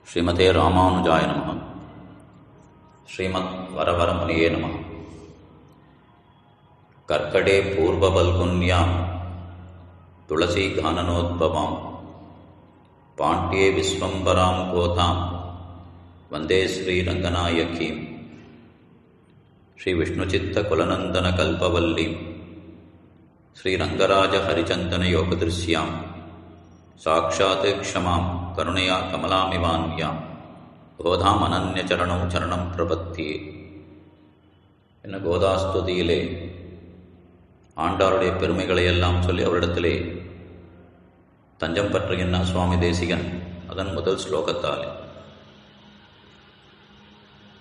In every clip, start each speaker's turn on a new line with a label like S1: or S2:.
S1: ஸ்ரீமதே ராமானுஜாய நமः. ஸ்ரீமத் வரவரமுனியே நமः. கர்க்கடே பூர்வபல்குன்யாம் துளசி கானனோத்பவாம் பாண்ட்யே விஸ்வம்பராம் கோதாம் வந்தே ஸ்ரீரங்கநாயகீம் ஸ்ரீ விஷ்ணுசித்த குலநந்தன கல்பவல்லீம் ஸ்ரீரங்கராஜ ஹரிச்சந்தன யோகதிருஷ்யாம் சாட்சாத் க்ஷமாம் கருணையா கமலாமிவான்யாம் கோதாம் அனன்யச்சரணோ சரணம் பிரபத்தியே. என்ன கோதாஸ்துதியிலே ஆண்டாளுடைய பெருமைகளை எல்லாம் சொல்லி அவரிடத்திலே தஞ்சம் பற்றுகின்ற சுவாமி தேசிகன் அதன் முதல் ஸ்லோகத்தாலே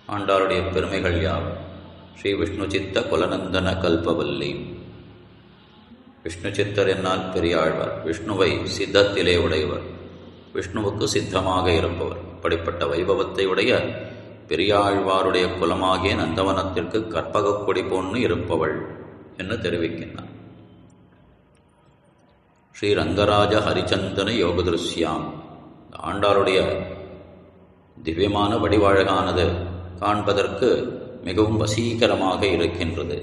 S1: ஆண்டாளுடைய பெருமைகள் யார்? ஸ்ரீ விஷ்ணுசித்த குலநந்தன கல்பவல்லி. விஷ்ணு சித்தர் என்னால் பெரியாழ்வார், விஷ்ணுவை சித்தத்திலே உடையவர், விஷ்ணுவுக்கு சித்தமாக இருப்பவர். அப்படிப்பட்ட வைபவத்தை உடைய பெரியாழ்வாருடைய குலமாகிய நந்தவனத்திற்கு கற்பக கொடி போன்று இருப்பவள் என்று தெரிவிக்கின்றார். ஸ்ரீ ரங்கராஜ ஹரிச்சந்தன யோகதிருஷ்யாம். ஆண்டாளுடைய திவ்யமான வடிவழகானது காண்பதற்கு மிகவும் வசீகரமாக இருக்கின்றது.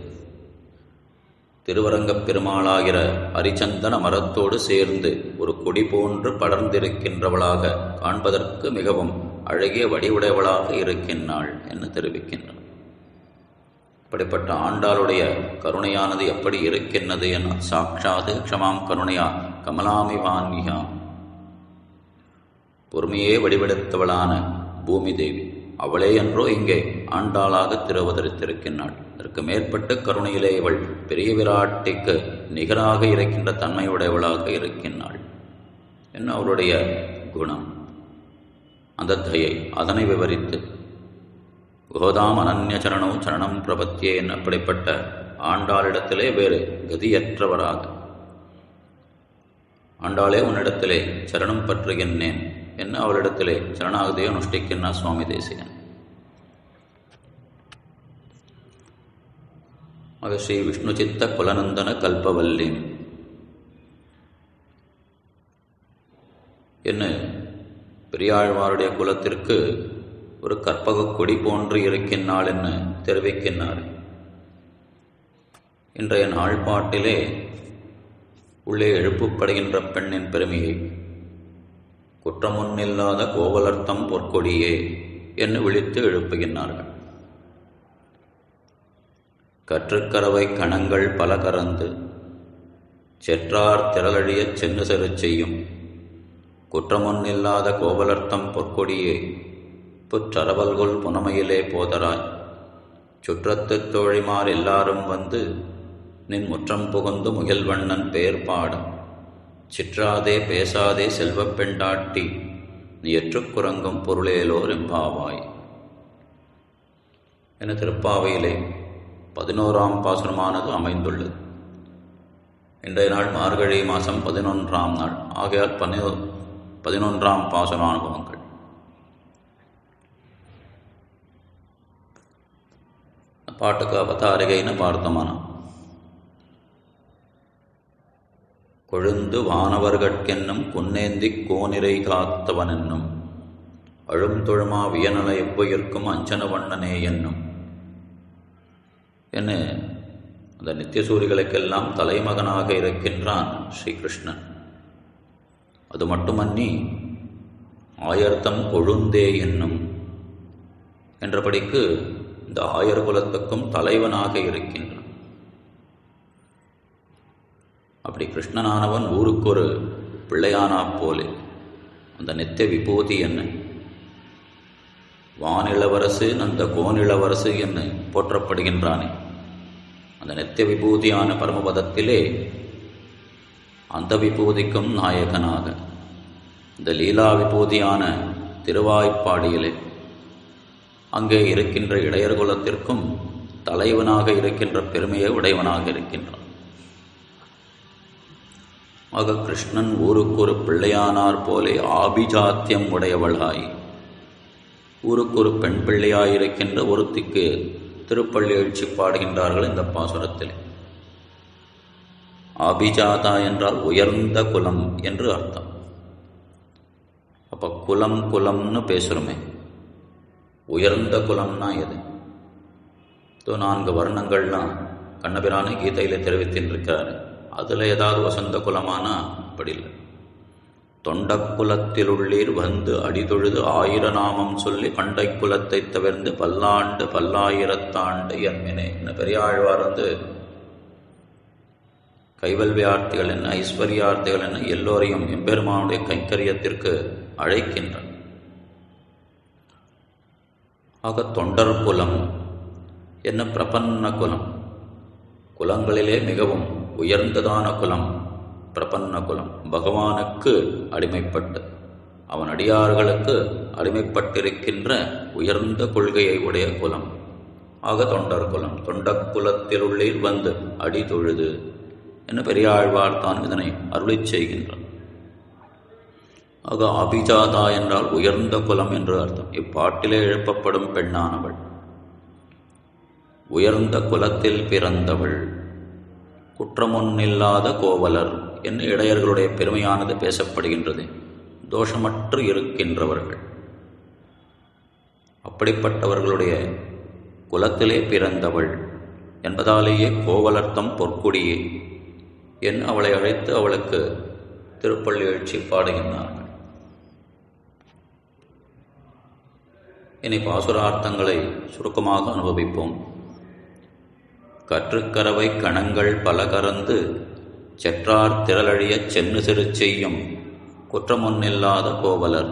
S1: திருவரங்கப் பெருமாளாகிற ஹரிச்சந்தன மரத்தோடு சேர்ந்து ஒரு கொடி போன்று படர்ந்திருக்கின்றவளாக காண்பதற்கு மிகவும் அழகிய வடிவுடையவளாக இருக்கின்றாள் என்று தெரிவிக்கின்றார். இப்படிப்பட்ட ஆண்டாளுடைய கருணையானது எப்படி இருக்கின்றது என சாட்சாத் க்ஷமாம் கருணையா கமலாமிவான்யா. பொறுமையே வடிவெடுத்தவளான பூமி தேவி அவளே என்றோ இங்கே ஆண்டாளாக திருவதரித்திருக்கின்றாள். அதற்கு மேற்பட்ட கருணையிலே இவள் பெரிய விராட்டிக்கு நிகராக இருக்கின்ற தன்மையுடையவளாக இருக்கின்றாள் என்ன அவளுடைய குணம், அந்த தயை, அதனை விவரித்து கோதாம் அனன்யச்சரணோ சரணம் பிரபத்தியே என் அப்படிப்பட்ட ஆண்டாளிடத்திலே வேறு கதியற்றவராக ஆண்டாளே உன்னிடத்திலே சரணம் பற்றுகின்றேன் என்ன அவளிடத்திலே சரணாகதியை அனுஷ்டிக்கின்ற சுவாமி தேசிகன். ஆக ஸ்ரீ விஷ்ணுசித்த குலநந்தன கல்பவல்லி என்ன பெரியாழ்வாருடைய குலத்திற்கு ஒரு கற்பக கொடி போன்று இருக்கின்றாள் என்று தெரிவிக்கின்றார். இன்றைய நாள்பாட்டிலே உள்ளே எழுப்பப்படுகின்ற பெண்ணின் பெருமையை குற்றமொன்னில்லாத கோவலர்த்தம் பொற்கொடியே என்று விழித்து எழுப்புகின்றார்கள். கற்றுக்கரவை கணங்கள் பல கறந்து செற்றார் திரளழியச் சென்று செரு செய்யும் குற்றமொன்னில்லாத கோவலர்த்தம் பொற்கொடியே புற்றரவல்கொள் புனமையிலே போதராய் சுற்றத்துத் தோழிமார் எல்லாரும் வந்து நின் முற்றம் புகுந்து முகில்வண்ணன் பேர் பாடும் சிற்றாதே பேசாதே செல்வப் பெண்டாட்டி நீ எற்றுக்குறங்கும் பொருளேலோர் எம்பாவாய் என திருப்பாவையிலே 11ஆம் பாசுரமானது அமைந்துள்ளது. இன்றைய நாள் மார்கழி மாதம் 11ஆம் நாள் ஆகையால் 11ஆம் பாசுர அனுபவங்கள். பாட்டுக்கு அவதாரிகைன்னு பார்த்தோமானா கொழுந்து வானவர்கட்கென்னும் குன்னேந்திக் கோனிரை காத்தவனென்னும் அழுந்தொழுமா வியநல எவ்வுயிர்க்கும் அஞ்சன வண்ணனே என்னும் என்ன அந்த நித்தியசூரிகளுக்கெல்லாம் தலைமகனாக இருக்கின்றான் ஸ்ரீகிருஷ்ணன். அது மட்டுமன்னி ஆயர்த்தம் கொழுந்தே என்னும் என்றபடிக்கு இந்த ஆயர் குலத்துக்கும் தலைவனாக இருக்கின்றான். அப்படி கிருஷ்ணனானவன் ஊருக்கு ஒரு பிள்ளையானா போலே அந்த நித்திய விபூதி என்ன வானிளவரசு நந்த கோனிளவரசு என்று போற்றப்படுகின்றானே அந்த நித்திய விபூதியான பரமபதத்திலே அந்த விபூதிக்கும் நாயகனாக இந்த லீலா விபூதியான திருவாய்ப்பாடியிலே அங்கே இருக்கின்ற இடையர் குலத்திற்கும் தலைவனாக இருக்கின்ற பெருமையை உடையவனாக இருக்கின்றான். ஆக கிருஷ்ணன் ஊருக்கு ஒரு பிள்ளையானார் போலே ஆபிஜாத்தியம் உடையவளாய் ஊருக்கு ஒரு பெண் பிள்ளையாயிருக்கின்ற ஒருத்திக்கு திருப்பள்ளி எழுச்சி பாடுகின்றார்கள் இந்த பாசுரத்தில். ஆபிஜாதா என்றால் உயர்ந்த குலம் என்று அர்த்தம். அப்போ குலம் குலம்னு பேசுகிறோமே, உயர்ந்த குலம்னா எது? 4 வர்ணங்கள்லாம் கண்ணபிரானை கீதையில் தெரிவித்திருக்கிறார். அதில் ஏதாவது வசந்த குலமானா அப்படி இல்லை. தொண்டக்குலத்தில் உள்ளீர் வந்து அடிதொழுது 1000 நாமம் சொல்லி பண்டை குலத்தை தவிர்ந்து பல்லாண்டு பல்லாயிரத்தாண்டு என்மினே. பெரியாழ்வார் கைவல்வியார்த்திகள் என்ன, ஐஸ்வர்யார்த்திகள் என்ன, எல்லோரையும் எம்பெருமானுடைய கைங்கரியத்திற்கு அழைக்கின்றார். ஆக தொண்டர் குலம் என்ன, பிரபன்ன குலம். குலங்களிலே மிகவும் உயர்ந்ததான குலம் பிரபன்ன குலம். பகவானுக்கு அடிமைப்பட்டு அவன் அடியார்களுக்கு அடிமைப்பட்டிருக்கின்ற உயர்ந்த கொள்கையை உடைய குலம். ஆக தொண்டர் குலம். தொண்டக்குலத்தில் உள்ளீர் வந்து அடி தொழுது என்ன பெரியாழ்வார் தான் இதனை அருளிச் செய்கின்றார். ஆக அபிஜாதா என்றால் உயர்ந்த குலம் என்று அர்த்தம். இப்பாட்டிலே எழுப்பப்படும் பெண்ணானவள் உயர்ந்த குலத்தில் பிறந்தவள், குற்றமொன்னில்லாத கோவலர் என்ன இடையர்களுடைய பெருமையானது பேசப்படுகின்றது. தோஷமற்று இருக்கின்றவர்கள், அப்படிப்பட்டவர்களுடைய குலத்திலே பிறந்தவள் என்பதாலேயே கோவலர்த்தம் பொற்குடியே என் அவளை அழைத்து அவளுக்கு திருப்பள்ளி எழுச்சி பாடுகின்றார்கள். இனி பாசுரார்த்தங்களை சுருக்கமாக அனுபவிப்போம். கற்றுக்கரவை கணங்கள் பல கறந்து செற்றார் திரளழியச் சென்னு சிறு செய்யும் குற்றமொன்னில்லாத கோவலர்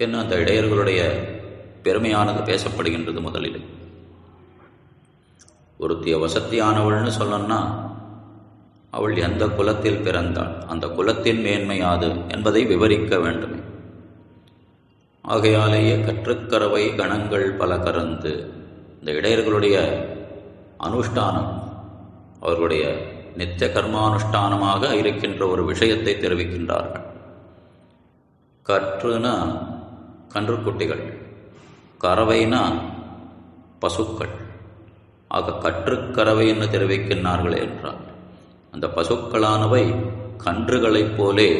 S1: என்ன அந்த இடையர்களுடைய பெருமையானது பேசப்படுகின்றது. முதலில் ஒருத்திய வசத்தியானவள்னு சொல்லணும்னா அவள் எந்த குலத்தில் பிறந்தாள், அந்த குலத்தின் மேன்மையாது என்பதை விவரிக்க வேண்டுமே. ஆகையாலேயே கற்றுக்கரவை கணங்கள் பல கறந்து இந்த இடையர்களுடைய அனுஷ்டானம், அவர்களுடைய நித்திய கர்மானுஷ்டானமாக இருக்கின்ற ஒரு விஷயத்தை தெரிவிக்கின்றார்கள். கற்றுனா கன்றுக்குட்டிகள், கறவைனா பசுக்கள். ஆக கற்றுக்கறவை என்று தெரிவிக்கின்றார்களே என்றால் அந்த பசுக்களானவை கன்றுகளைப் போலே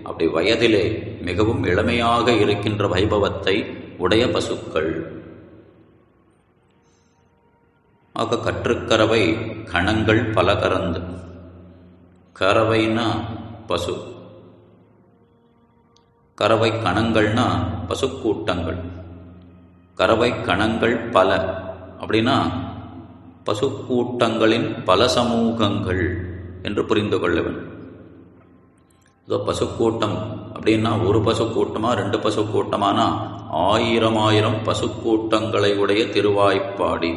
S1: அப்படி வயதிலே மிகவும் இளமையாக இருக்கின்ற வைபவத்தை உடைய பசுக்கள். ஆக கற்றுக்கறவை கணங்கள் பல கறந்து, கறவைனா பசு, கறவை கணங்கள்னா பசுக்கூட்டங்கள். கறவை கணங்கள் பல அப்படின்னா பசுக்கூட்டங்களின் பல சமூகங்கள் என்று புரிந்து கொள்ள வேண்டும். இதோ பசுக்கூட்டம் அப்படின்னா ஒரு பசுக்கூட்டமா 2 பசுக்கூட்டமானா 1000 பசுக்கூட்டங்களை உடைய திருவாய்ப்பாடி.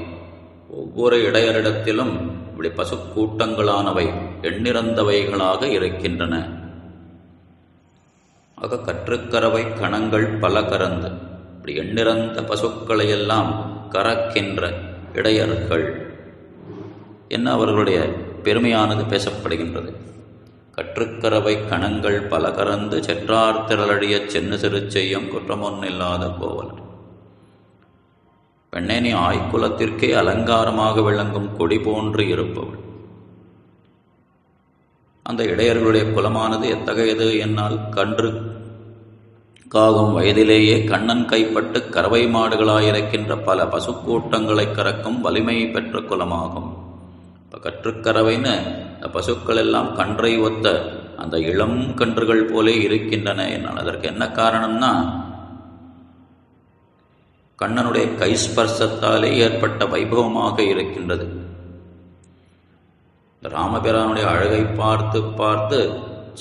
S1: ஒவ்வொரு இடையரிடத்திலும் இப்படி பசுக்கூட்டங்களானவை எண்ணிறந்தவைகளாக இருக்கின்றன. ஆக கற்றுக்கறவை கணங்கள் பல கறந்து இப்படி எண்ணிறந்த பசுக்களையெல்லாம் கறக்கின்ற இடையர்கள் என்ன அவர்களுடைய பெருமையானது பேசப்படுகின்றது. கற்றுக்கறவை கணங்கள் பல கறந்து செற்றார் திரளடிய சென்னு சிறு செய்யும் குற்றமொன்னில்லாத கோவலர். பெண்ணே, நீ ஆய்குலத்திற்கே அலங்காரமாக விளங்கும் கொடி போன்று இருப்பவள். அந்த இடையர்களுடைய குலமானது எத்தகையது என்னால் கன்று காகும் வயதிலேயே கண்ணன் கைப்பட்டு கறவை மாடுகளாயிருக்கின்ற பல பசுக்கூட்டங்களை கறக்கும் வலிமை பெற்ற குலமாகும். இப்போ கற்றுக்கறவைன்னு பசுக்கள் எல்லாம் கன்றை ஒத்த அந்த இளம் கன்றுகள் போலே இருக்கின்றன என்னால். அதற்கு என்ன காரணம்னா கண்ணனுடைய கைஸ்பர்சத்தாலே ஏற்பட்ட வைபவமாக இருக்கின்றது. ராமபிரானுடைய அழகை பார்த்து பார்த்து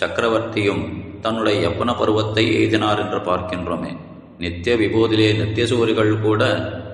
S1: சக்கரவர்த்தியும் தன்னுடைய யப்பன பருவத்தை எய்தினார் என்று பார்க்கின்றோமே. நித்திய விபூதிலே நித்திய சூரிகள் கூட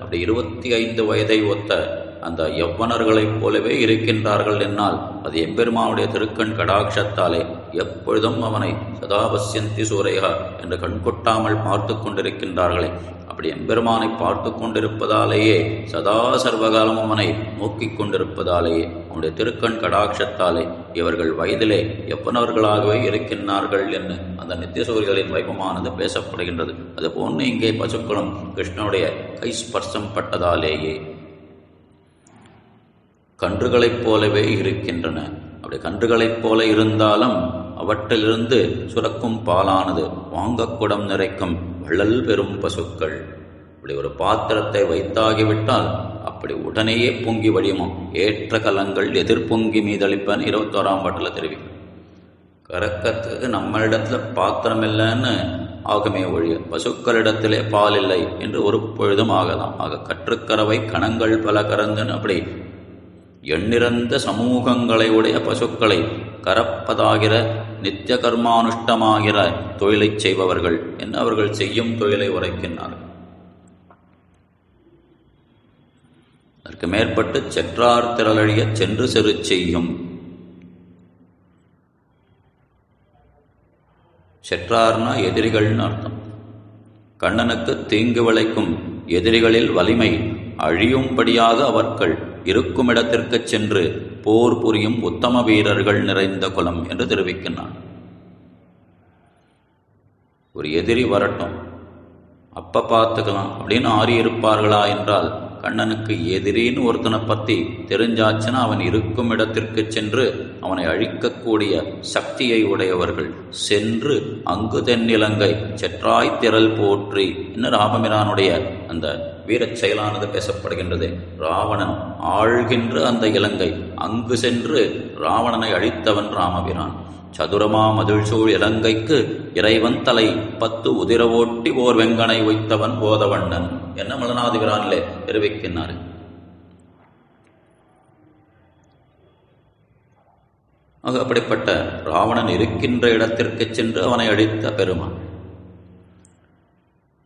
S1: அப்படி 25 வயதை ஒத்த அந்த யவ்வனர்களைப் போலவே இருக்கின்றார்கள் என்னால் அது எம்பெருமானுடைய திருக்கண் கடாட்சத்தாலே எப்பொழுதும் அவனை சதாபஸ்யந்தி சூரையா என்று கண்கொட்டாமல் பார்த்து கொண்டிருக்கின்றார்களே. அப்படி எம்பெருமானை பார்த்து கொண்டிருப்பதாலேயே சதா சர்வகாலம் அவனை நோக்கிக் கொண்டிருப்பதாலேயே அவனுடைய திருக்கண் கடாட்சத்தாலே இவர்கள் வயதிலே எப்பனவர்களாகவே இருக்கின்றார்கள் என்று அந்த நித்தியசூரிகளின் வைபமானது பேசப்படுகின்றது. அதுபோன்று இங்கே பசுக்களும் கிருஷ்ணனுடைய கைஸ்பர்சம் பட்டதாலேயே கன்றுகளைப் போலவே இருக்கின்றன. அப்படி கன்றுகளைப் போல இருந்தாலும் அவற்றிலிருந்து சுரக்கும் பாலானது வாங்கக்குடம் நிறைக்கும் வள்ளல் பெரும் பசுக்கள். இப்படி ஒரு பாத்திரத்தை வைத்தாகிவிட்டால் அப்படி உடனேயே பொங்கி வடியுமாம். ஏற்ற கலங்கள் எதிர்பொங்கி மீதளிப்பன்னு 21ஆம் பாட்டில் தெரிவிக்கும். கறக்கத்துக்கு நம்மளிடத்துல பாத்திரம் இல்லைன்னு ஆகுமே ஒழிய பசுக்களிடத்திலே பால் இல்லை என்று ஒரு பொழுதும் ஆகலாம். ஆக கற்றுக்கறவை கணங்கள் பல கறந்துன்னு அப்படி எண்ணிறந்த சமூகங்களை உடைய பசுக்களை கறப்பதாகிற நித்திய கர்மானுஷ்டமாகிற தொழிலை செய்பவர்கள் என்று அவர்கள் செய்யும் தொழிலை உரைக்கின்றார்கள். அதற்கு மேற்பட்டு செற்றார் திரளழிய சென்று செரு செய்யும். செற்றார்னா எதிரிகள்னு அர்த்தம். கண்ணனுக்கு தீங்கு விளைக்கும் எதிரிகளில் வலிமை அழியும்படியாக அவர்கள் இருக்கும் இடத்திற்கு சென்று போர் புரியும் உத்தம வீரர்கள் நிறைந்த குலம் என்று தெரிவிக்கின்றான். ஒரு எதிரி வரட்டும், அப்ப பார்த்துக்கலாம் அப்படின்னு ஆறியிருப்பார்களா என்றால், கண்ணனுக்கு எதிரின்னு ஒருத்தனை பற்றி தெரிஞ்சாச்சுன்னா அவன் இருக்கும் இடத்திற்கு சென்று அவனை அழிக்கக்கூடிய சக்தியை உடையவர்கள் சென்று அங்கு தென்னிலங்கை செற்றாய் திரள் போற்றி என்று ராமபிரானுடைய அந்த வீரச் செயலானது பேசப்படுகின்றது. ராவணன் ஆழ்கின்ற அந்த இலங்கை அங்கு சென்று ராவணனை அழித்தவன் ராமபிரான். சதுரமா மதில் சூழ் இலங்கைக்கு இறைவன் தலை 10 உதிர ஓட்டி ஓர் வெங்கனை வைத்தவன் போதவண்ணன் என்ன மலநாதிபிரானிலே தெரிவிக்கின்றார். அப்படிப்பட்ட ராவணன் இருக்கின்ற இடத்திற்கு சென்று அவனை அழித்த பெருமான்.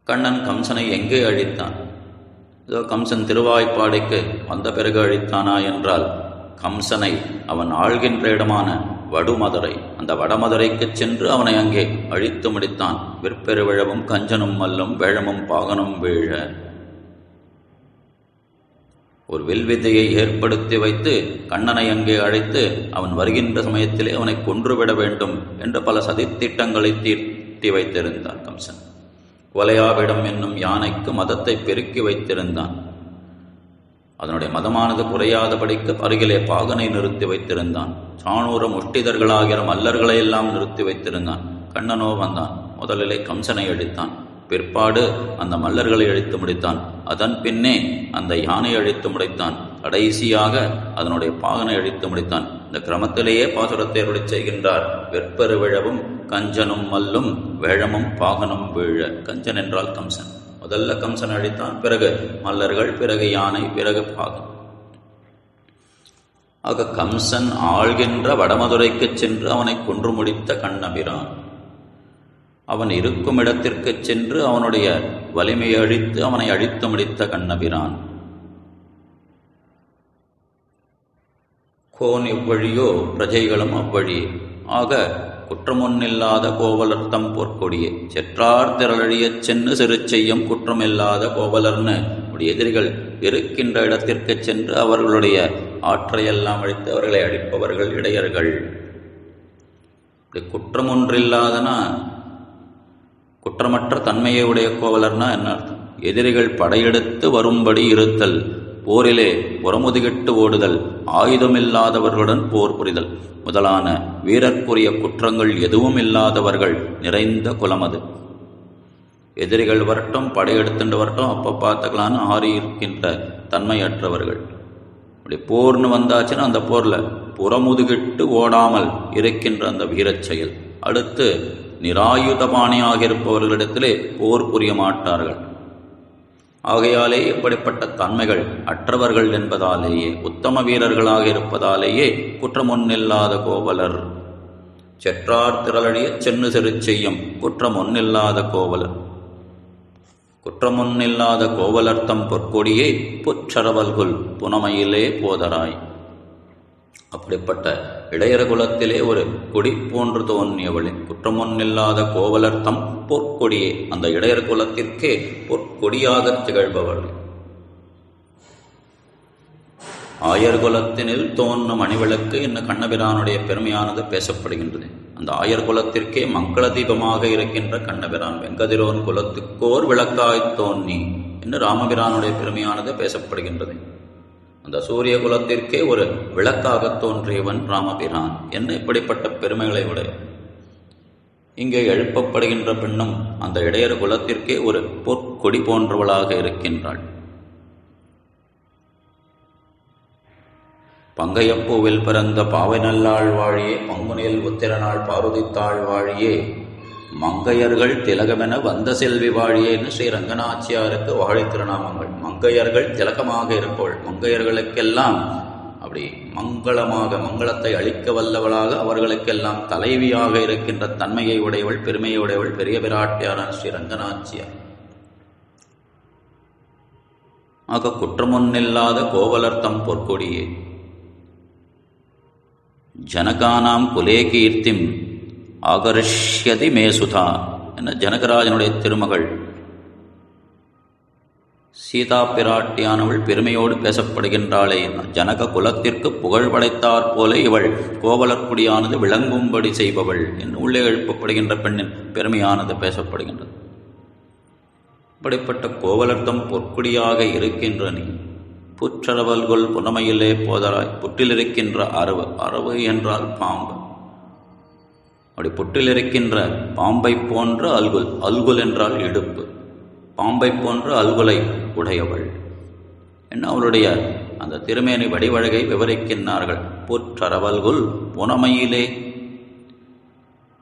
S1: கண்ணன் கம்சனை எங்கே அழித்தான்? இதோ கம்சன் திருவாய்ப்பாடைக்கு வந்த பிறகு அழித்தானா என்றால், கம்சனை அவன் ஆள்கின்ற இடமான வடுமதுரை, அந்த வடமதுரைக்கு சென்று அவனை அங்கே அழித்து முடித்தான். விற்பெரு விழவும் கஞ்சனும் மல்லும் வேழமும் பாகனும் வீழ. ஒரு வில்வித்தையை ஏற்படுத்தி வைத்து கண்ணனை அங்கே அழைத்து அவன் வருகின்ற சமயத்திலே அவனை கொன்றுவிட வேண்டும் என்று பல சதித்திட்டங்களை தீட்டி வைத்திருந்தான் கம்சன். கொலையாவிடம் என்னும் யானைக்கு மதத்தை பெருக்கி வைத்திருந்தான். அதனுடைய மதமானது குறையாதபடிக்கு அருகிலே பாகனை நிறுத்தி வைத்திருந்தான். சாணூர முஷ்டிதர்களாகிற மல்லர்களை எல்லாம் நிறுத்தி வைத்திருந்தான். கண்ணனோ வந்தான். முதலிலே கம்சனை அழித்தான், பிற்பாடு அந்த மல்லர்களை அழித்து முடித்தான், அதன் பின்னே அந்த யானை அழித்து முடித்தான், கடைசியாக அதனுடைய பாகனை அழித்து முடித்தான். இந்த கிரமத்திலேயே பாசுரத்தை அருளி செய்கின்றார். வெற்பெரு விழவும் கஞ்சனும் மல்லும் வேழமும் பாகனும் வீழ. கஞ்சன் என்றால் கம்சன். முதல்ல கம்சன் அழித்தான், பிறகு மல்லர்கள், பிறகு யானை, பிறகு பாகன். ஆக கம்சன் ஆள்கின்ற வடமதுரைக்கு சென்று அவனை கொன்று முடித்த கண்ணபிரான். அவன் இருக்கும் இடத்திற்கு சென்று அவனுடைய வலிமையை அழித்து அவனை அழித்து முடித்த கண்ணபிரான். கோன் இவ்வழியோ பிரஜைகளும் அவ்வழியே. ஆக குற்றமொன்னில்லாத கோவலர்த்தம் பொற்கொடியே. செற்றார் திரளழியச் சென்று சிறு செய்யும் குற்றமில்லாத கோவலர்னு எதிரிகள் இருக்கின்ற இடத்திற்கு சென்று அவர்களுடைய ஆற்றையெல்லாம் அழித்து அவர்களை அழிப்பவர்கள் இடையர்கள். குற்றம் ஒன்றில்லாதனா குற்றமற்ற தன்மையை உடைய கோவலர்னா என்ன அர்த்தம்? எதிரிகள் படையெடுத்து வரும்படி இருத்தல், போரிலே புறமுதுகிட்டு ஓடுதல், ஆயுதமில்லாதவர்களுடன் போர் புரிதல் முதலான வீரர்க்குரிய குற்றங்கள் எதுவும் இல்லாதவர்கள் நிறைந்த குலமது. எதிரிகள் வரட்டும், படையெடுத்துட்டு வரட்டும், அப்போ பார்த்துக்கலான்னு ஆறி இருக்கின்ற தன்மையற்றவர்கள். அப்படி போர்னு வந்தாச்சுன்னா அந்த போரில் புறமுதுகிட்டு ஓடாமல் இருக்கின்ற அந்த வீரச் செயல். அடுத்து நிராயுதபாணியாக இருப்பவர்களிடத்திலே போர் புரிய மாட்டார்கள். ஆகையாலே எப்படிப்பட்ட தன்மைகள் அற்றவர்கள் என்பதாலேயே, உத்தம வீரர்களாக இருப்பதாலேயே குற்றமொன்னில்லாத கோவலர். செற்றார் திரளழிய சென்னு செரு செய்யும் குற்றமொன்னில்லாத கோவலர். குற்றமொன்னில்லாத கோவலர்த்தம் பொற்கொடியே புற்றரவல்குல் புனமையிலே போதராய். அப்படிப்பட்ட இளையர குலத்திலே ஒரு கொடி போன்று தோன்றியவளே குற்றமொன்னில்லாத கோவலர்த்தம் பொற்கொடியே. அந்த இளையர் குலத்திற்கே பொற்கொடியாக திகழ்பவள். ஆயர் குலத்தினில் தோன்றும் மணிவிளக்கு என்ன கண்ணபிரானுடைய பெருமையானது பேசப்படுகின்றது. அந்த ஆயர் குலத்திற்கே மங்கள தீபமாக இருக்கின்ற கண்ணபிரான் வெங்கதிரோன் குலத்துக்கோர் விளக்காய் தோன்றி என்று ராமபிரானுடைய பெருமையானது பேசப்படுகின்றது. அந்த சூரிய குலத்திற்கே ஒரு விளக்காக தோன்றியவன் ராமபிரான் என்ன இப்படிப்பட்ட பெருமைகளை உடைய. இங்கே எழுப்பப்படுகின்ற பெண்ணும் அந்த இடையர் குலத்திற்கே ஒரு பொற்கொடி போன்றவளாக இருக்கின்றாள். பங்கையப்பூவில் பிறந்த பாவை நல்லாள் வாழியே, பங்குனியில் உத்திரனாள் பாருதித்தாள் வாழியே, மங்கையர்கள் திலகமென வந்த செல்வி வாழியேன்னு ஸ்ரீ ரங்கநாச்சியாருக்கு வாழி திருநாமங்கள். மங்கையர்கள் திலகமாக இருப்பவள், மங்கையர்களுக்கெல்லாம் அப்படி மங்களமாக மங்களத்தை அளிக்க வல்லவளாக, அவர்களுக்கெல்லாம் தலைவியாக இருக்கின்ற தன்மையை உடையவள், பெருமையை உடையவள் பெரிய பிராட்டியான ஸ்ரீ ரங்கநாச்சியார். ஆக குற்றமொன்னில்லாத கோவலர்த்தம் பொற்கொடியே, ஜனகானாம் குலே கீர்த்திம் ஆகர்ஷ்யதி மேசுதா என ஜனகராஜனுடைய திருமகள் சீதா பிராட்டியானவள் பெருமையோடு பேசப்படுகின்றாளே. ஜனக குலத்திற்கு புகழ் படைத்தாற் போல இவள் கோவலர்குடியானது விளங்கும்படி செய்பவள் என்று உள்ளே எழுப்பப்படுகின்ற பெண்ணின் பெருமையானது பேசப்படுகின்றது. இப்படிப்பட்ட கோவலர்த்தம் பொற்குடியாக இருக்கின்ற நீ புற்றரவல்கொள் புனமையிலே போதராய். புற்றிலிருக்கின்ற அரவு, அரவு என்றால் பாம்பு, அப்படி புற்றில் இருக்கின்ற பாம்பை போன்ற அல்குல், அல்குல் என்றால் இடுப்பு, பாம்பை போன்ற அல்குலை உடையவள் என்ன அவளுடைய அந்த திருமேனி வடிவழகை விவரிக்கின்றார்கள். புற்றரவல்குல் புனமையிலே,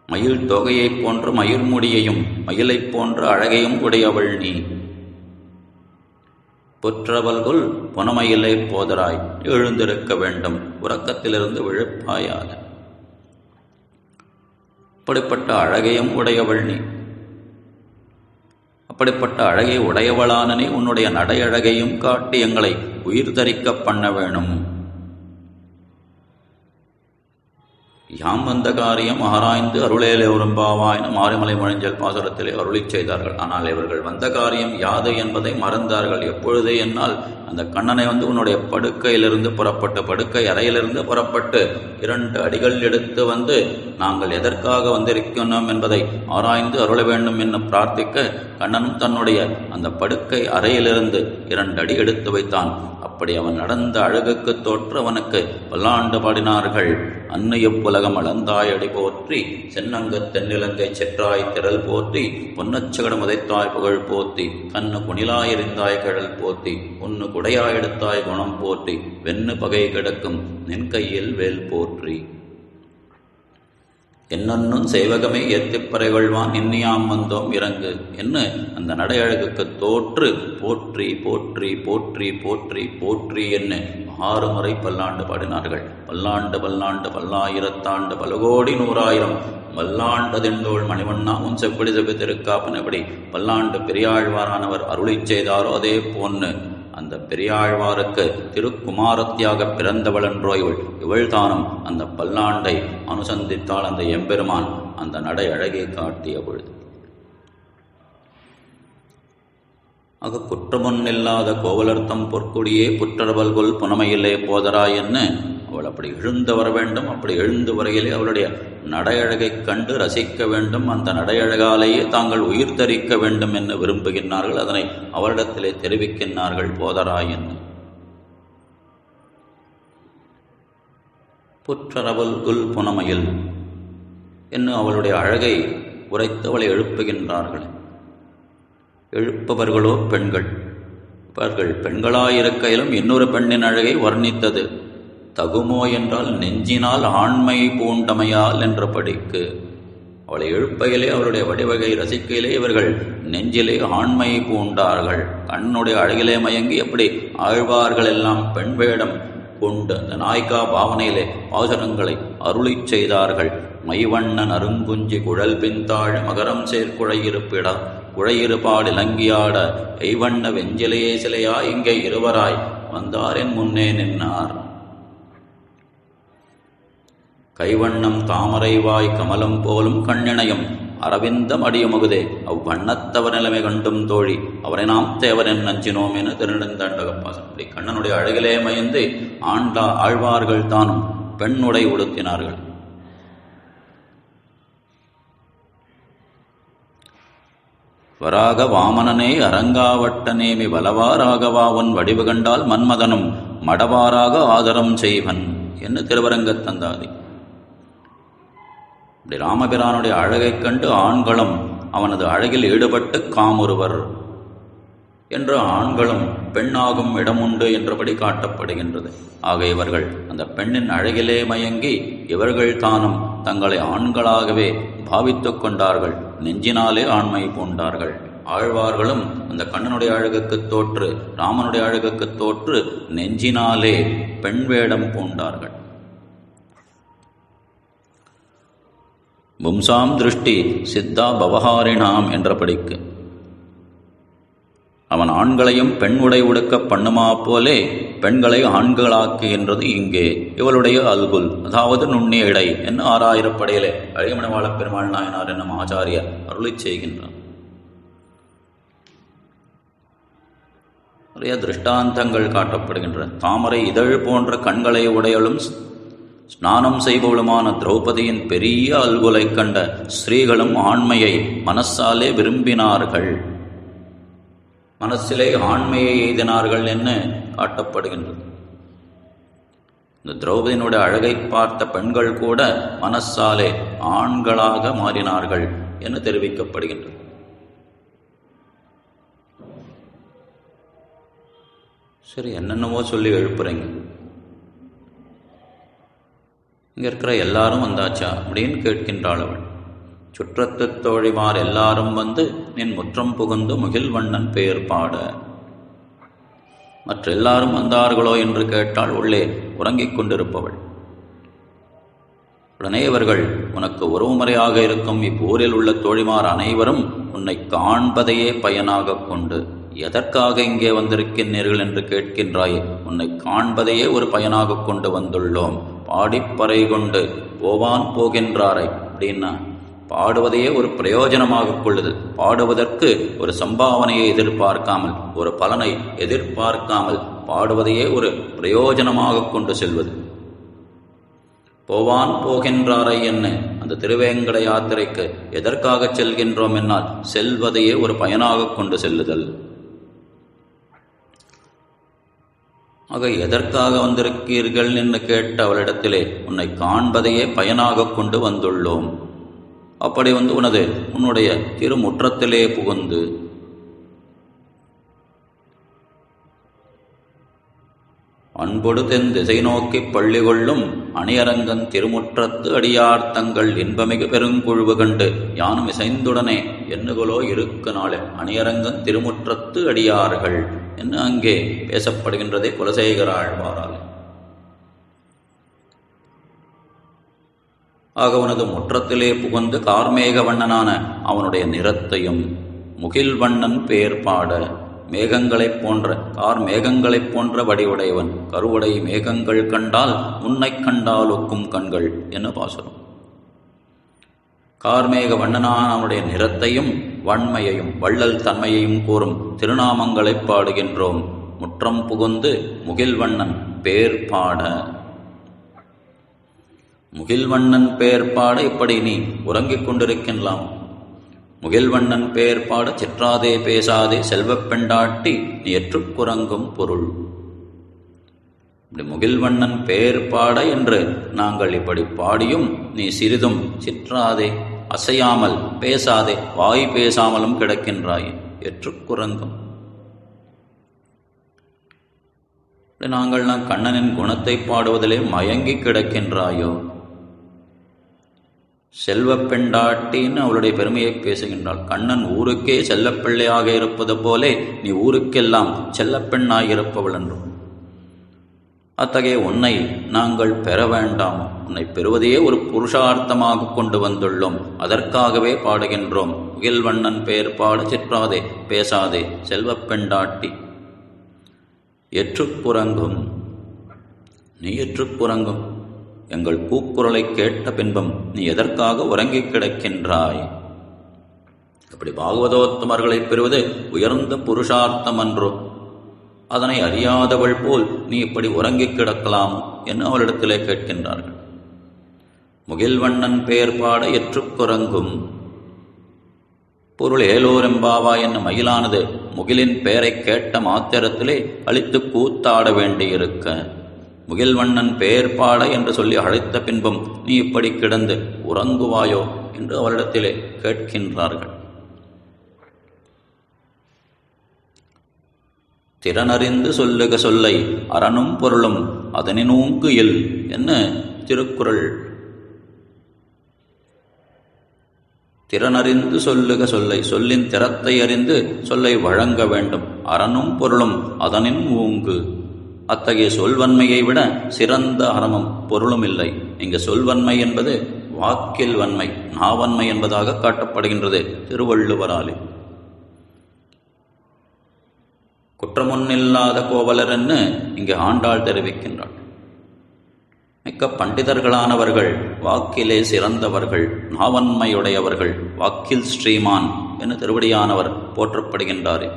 S1: மயில் தொகையைப் போன்ற மயிர்முடியையும் மயிலைப் போன்ற அழகையும் உடையவள் நீ. புற்றரவல்குல் புனமையிலே போதராய், எழுந்திருக்க வேண்டும், உறக்கத்திலிருந்து விழுப்பாயாக. அப்படிப்பட்ட அழகையும் உடையவள் நீ. அப்படிப்பட்ட அழகை உடையவளான நீ உன்னுடைய நடையழகையும் காட்டி எங்களை உயிர் தரிக்க பண்ண வேணும். யாம் வந்த காரியம் ஆராய்ந்து அருளேலே உரும்பாவாயின மாரிமலை முழஞ்சல் பாசுரத்திலே அருளி செய்தார்கள். ஆனால் இவர்கள் வந்த காரியம் யாது என்பதை மறந்தார்கள். எப்பொழுது என்னால் அந்த கண்ணனை உன்னுடைய படுக்கையிலிருந்து புறப்பட்டு, படுக்கை அறையிலிருந்து புறப்பட்டு 2 அடிகள் எடுத்து நாங்கள் எதற்காக வந்திருக்கணும் என்பதை ஆராய்ந்து அருள வேண்டும் என்று பிரார்த்திக்க, கண்ணனும் தன்னுடைய அந்த படுக்கை அறையிலிருந்து 2 அடி எடுத்து வைத்தான். அப்படி அவன் நடந்த அழகுக்கு தோற்று அவனுக்கு பல்லாண்டு பாடினார்கள். அன்னையுப்புலகம் அளந்தாய் அடி போற்றி, சென்னங்கு தென்னிலங்கை செற்றாய் திரள் போற்றி, பொன்னச்சகடம் உதைத்தாய் புகழ் போற்றி, கண்ணு குணிலாயிருந்தாய் கிழல் போற்றி, உன்னு குடையாயெடுத்தாய் குணம் போற்றி, வெண்ணு பகை கிடக்கும் நின் கையில் வேல் போற்றி. என்னன்னும் சேவகமே ஏத்திப்பறைகொள்வான் இன்னியாம் வந்தோம் இறங்கு என்ன அந்த நடையழகுக்கு தோற்று போற்றி போற்றி போற்றி போற்றி போற்றி என்ன 6 முறை பல்லாண்டு பாடினார்கள். பல்லாண்டு பல்லாண்டு பல்லாயிரத்தாண்டு பலகோடி 100,000 வல்லாண்டதென்றோள் மணிவண்ணா உன் செப்படி செப்பி திருக்காப்பன் எப்படி பல்லாண்டு பெரியாழ்வாரானவர் அருளி செய்தாரோ அதே போன்னு அந்த பெரியாழ்வாருக்கு திருக்குமாரத்தியாக பிறந்தவளென்றோ இவள்தானும் அந்த பல்லாண்டை அனுசந்தித்தால் அந்த எம்பெருமான் அந்த நடை அழகை காட்டிய பொழுது. ஆக குற்றமொன்னில்லாத கோவலர்த்தம் பொற்குடியே புற்றரவல்கொள் புனமையிலே போதராய் என்ன அவள் அப்படி எழுந்து வர வேண்டும். அப்படி எழுந்து வரையிலே அவளுடைய நடையழகைக் கண்டு ரசிக்க வேண்டும். அந்த நடையழகாலேயே தாங்கள் உயிர் தரிக்க வேண்டும் என்று விரும்புகின்றார்கள். அதனை அவரிடத்திலே தெரிவிக்கின்றார்கள் போதராய் என்று. புற்றரவல்குல் புனமையில் என்று அவளுடைய அழகை உரைத்து அவளை எழுப்புகின்றார்கள். எழுப்பவர்களோ பெண்கள். அவர்கள் பெண்களாயிருக்கையிலும் இன்னொரு பெண்ணின் அழகை வர்ணித்தது. தகுமோ என்றால் நெஞ்சினால் ஆண்மை பூண்டமையால் என்ற படிக்கு அவளை எழுப்பையிலே அவருடைய வடிவகை ரசிக்கையிலே இவர்கள் நெஞ்சிலே ஆண்மை பூண்டார்கள். கண்ணுடைய அழகிலே மயங்கி எப்படி ஆழ்வார்கள் எல்லாம் பெண் வேடம் கொண்டு அந்த நாய்க்கா பாவனையிலே பாசுரங்களை அருளி செய்தார்கள். மைவண்ணன் அருங்குஞ்சி குழல் பின்தாழ் மகரம் சேர்க்குழையிருப்பிடா குழையிருபாடு இலங்கியாட எய்வண்ண வெஞ்சிலையே சிலையா இங்கே இருவராய் வந்தாரின் முன்னே நின்னார். கைவண்ணம் தாமரைவாய் கமலம் போலும் கண்ணிணையும் அரவிந்தம் அடியுமகுதே அவ்வண்ணத்தவர் நிலைமை கண்டும் தோழி அவரை நாம் தேவரின் நஞ்சினோம் என திருநெடுந்தாண்டகப்பாசன். அப்படி கண்ணனுடைய அழகிலே மயந்து ஆழ்வார்கள் தானும் பெண்ணுடை உடுத்தினார்கள். வராக வாமனனே அரங்காவட்டனேமி வலவாராகவா உன் வடிவு கண்டால் மன்மதனும் மடவாராக ஆதரம் செய்வன் என்று திருவரங்கத் தந்தாதி. அப்படி ராமபிரானுடைய அழகைக் கண்டு ஆண்களும் அவனது அழகில் ஈடுபட்டு காமுறுவர் என்று ஆண்களும் பெண்ணாகும் இடமுண்டு என்றபடி காட்டப்படுகின்றது. ஆக இவர்கள் அந்த பெண்ணின் அழகிலே மயங்கி இவர்கள் தானும் தங்களை ஆண்களாகவே பாவித்து கொண்டார்கள். நெஞ்சினாலே ஆண்மை பூண்டார்கள். ஆழ்வார்களும் அந்த கண்ணனுடைய அழகுக்கு தோற்று, ராமனுடைய அழகுக்கு தோற்று நெஞ்சினாலே பெண் வேடம் பூண்டார்கள். பும்சாம் திருஷ்டி சித்தா பவஹாரிணாம் என்றபடிக்கு அவன் ஆண்களையும் பெண் உடை உடுக்க பண்ணுமா போலே பெண்களை ஆண்களாக்குகின்றது இங்கே இவளுடைய அல்குல், அதாவது நுண்ணிய இடை என்ன 6000 படையிலே அழியமணவாள பெருமாள் நாயனார் என்னும் ஆச்சாரியர் அருளி செய்கின்றார். நிறைய திருஷ்டாந்தங்கள் காட்டப்படுகின்றன. தாமரை இதழ் போன்ற கண்களை உடையலும் ஸ்நானம் செய்பவளுமான திரௌபதியின் பெரிய அல்குலை கண்ட ஸ்ரீகளும் ஆண்மையை மனசாலே விரும்பினார்கள், மனசிலே ஆண்மையை எய்தினார்கள் என்று காட்டப்படுகின்றது. இந்த திரௌபதியினுடைய அழகை பார்த்த பெண்கள் கூட மனசாலே ஆண்களாக மாறினார்கள் என்று தெரிவிக்கப்படுகின்றது. சரி, என்னென்னவோ சொல்லி எழுப்புறீங்க, இங்கே இருக்கிற எல்லாரும் வந்தாச்சா அப்படின்னு கேட்கின்றாள் அவள். சுற்றத்து தோழிமார் எல்லாரும் வந்து நின் முற்றம் புகுந்து முகில்வண்ணன் பெயர் பாட. மற்ற எல்லாரும் வந்தார்களோ என்று கேட்டால் உள்ளே உறங்கிக் கொண்டிருப்பவள். உடனே இவர்கள், உனக்கு உறவுமுறையாக இருக்கும் இப்பூரில் உள்ள தோழிமார் அனைவரும் உன்னை காண்பதையே பயனாக கொண்டு எதற்காக இங்கே வந்திருக்கின்றீர்கள் என்று கேட்கின்றாய். உன்னை காண்பதையே ஒரு பயனாக கொண்டு வந்துள்ளோம். பாடிப்பறை கொண்டு போவான் போகின்றாரை அப்படின்னா பாடுவதையே ஒரு பிரயோஜனமாக கொள்ளுதல். பாடுவதற்கு ஒரு சம்பாவனையை எதிர்பார்க்காமல், ஒரு பலனை எதிர்பார்க்காமல் பாடுவதையே ஒரு பிரயோஜனமாக கொண்டு செல்வது. போவான் போகின்றாரை என்ன, அந்த திருவேங்கட யாத்திரைக்கு எதற்காக செல்கின்றோம் என்னால் செல்வதையே ஒரு பயனாக கொண்டு செல்லுதல். ஆக எதற்காக வந்திருக்கீர்கள் என்று கேட்ட அவளிடத்திலே உன்னை காண்பதையே பயனாக கொண்டு வந்துள்ளோம். அப்படி வந்து உன்னுடைய திருமுற்றத்திலே புகுந்து அன்பொடு தென் திசை நோக்கி பள்ளி கொள்ளும் அணியரங்கன் திருமுற்றத்து அடியார் தங்கள் இன்பமிகு பெருங்குழுவு கண்டு யானும் இசைந்துடனே என்னுகளோ இருக்கு நாளே. அணியரங்கன் திருமுற்றத்து அடியார்கள் என்று அங்கே பேசப்படுகின்றதே குலசேகர ஆழ்வாரால். ஆக உனது முற்றத்திலே புகுந்து கார்மேக வண்ணனான அவனுடைய நிறத்தையும் முகில்வண்ணன் பேர் பாட, மேகங்களைப் போன்ற கார்மேகங்களைப் போன்ற வடிவுடையவன், கருவுடை மேகங்கள் கண்டால் உன்னைக் கண்டால் ஒக்கும் கண்கள் என்ன பாசுரம். கார்மேக வண்ணனான அவனுடைய நிறத்தையும் வன்மையையும் வள்ளல் தன்மையையும் கூறும் திருநாமங்களை பாடுகின்றோம். முற்றம் புகுந்து முகில்வண்ணன் பேர் பாட. முகில்வண்ணன் பேர் பாட இப்படி நீ உறங்கிக் கொண்டிருக்கலாம். முகில்வண்ணன் பெயர் பாட சிற்றாதே பேசாதே செல்வப் பெண்டாட்டி நீ எற்றுக்குறங்கும் பொருள். இப்படி முகில்வண்ணன் பெயர் பாட என்று நாங்கள் இப்படி பாடியும் நீ சிறிதும் சிற்றாதே, அசையாமல் பேசாதே, வாய் பேசாமலும் கிடக்கின்றாய். எற்றுக்குறங்கும். நாங்கள்லாம் கண்ணனின் குணத்தை பாடுவதிலே மயங்கி கிடக்கின்றாயோ. செல்வப் பெண்டாட்டின்னு அவளுடைய பெருமையை பேசுகின்றாள். கண்ணன் ஊருக்கே செல்லப்பிள்ளையாக இருப்பது போலே நீ ஊருக்கெல்லாம் செல்லப்பெண்ணாயிருப்பவள் என்றும். அத்தகைய உன்னை நாங்கள் பெற வேண்டாம், உன்னை பெறுவதையே ஒரு புருஷார்த்தமாக கொண்டு வந்துள்ளோம், அதற்காகவே பாடுகின்றோம். முகில்வண்ணன் பெயர் பாட சிற்றாதே பேசாதே செல்வப் பெண்டாட்டி எற்றுக்குறங்கும். நீ எற்றுக்குறங்கும். எங்கள் கூக்குரலை கேட்ட பின்பம் நீ எதற்காக உறங்கிக் கிடக்கின்றாய். அப்படி பாகவதோத்தமர்களை பெறுவது உயர்ந்த புருஷார்த்தம் அன்றோ. அதனை அறியாதவள் போல் நீ இப்படி உறங்கிக் கிடக்கலாம் என்று அவளிடத்திலே கேட்கின்றார்கள். முகில்வண்ணன் பெயர் பாட எற்றுக்குறங்கும். பொருள் ஏலோரெம்பாவா என்னும் மயிலானது முகிலின் பெயரை கேட்ட மாத்திரத்திலே அழித்து கூத்தாட வேண்டியிருக்க முகில்வண்ணன் பேர்பாட என்று சொல்லி அழைத்த பின்பும் நீ இப்படி கிடந்து உறங்குவாயோ என்று அவரிடத்திலே கேட்கின்றார்கள். திறனறிந்து சொல்லுக சொல்லை அரணும் பொருளும் அதனினூங்கு இல் என்ன திருக்குறள். திறனறிந்து சொல்லுக சொல்லை, சொல்லின் திறத்தை அறிந்து சொல்லை வழங்க வேண்டும். அரணும் பொருளும் அதனின் ஊங்கு. அத்தகைய சொல்வன்மையை விட சிறந்த அறமும் பொருளும் இல்லை. இங்கு சொல்வன்மை என்பது வாக்கில் வன்மை, நாவன்மை என்பதாக காட்டப்படுகின்றது திருவள்ளுவராலே. குற்றமொன்னில்லாத கோவலர் என்று இங்கு ஆண்டாள் தெரிவிக்கின்றாள். மிக்க பண்டிதர்களானவர்கள், வாக்கிலே சிறந்தவர்கள், நாவன்மையுடையவர்கள், வாக்கில் ஸ்ரீமான் என திருவடியானவர் போற்றப்படுகின்றாரே.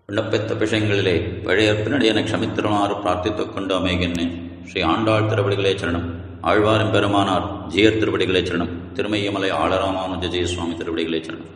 S1: விண்ணப்பித்த விஷயங்களிலே பிழையற்பினடியனை என க்ஷமித்திருமாறு பிரார்த்தித்துக் கொண்டு அமைகின்றேன். ஸ்ரீ ஆண்டாள் திருவடிகளே சரணம். ஆழ்வார் எம்பெருமானார் ஜீயர் திருவடிகளே சரணம். திருமையமலை ஆளராமானுஜ ஜெய சுவாமி திருவடிகளே சரணம்.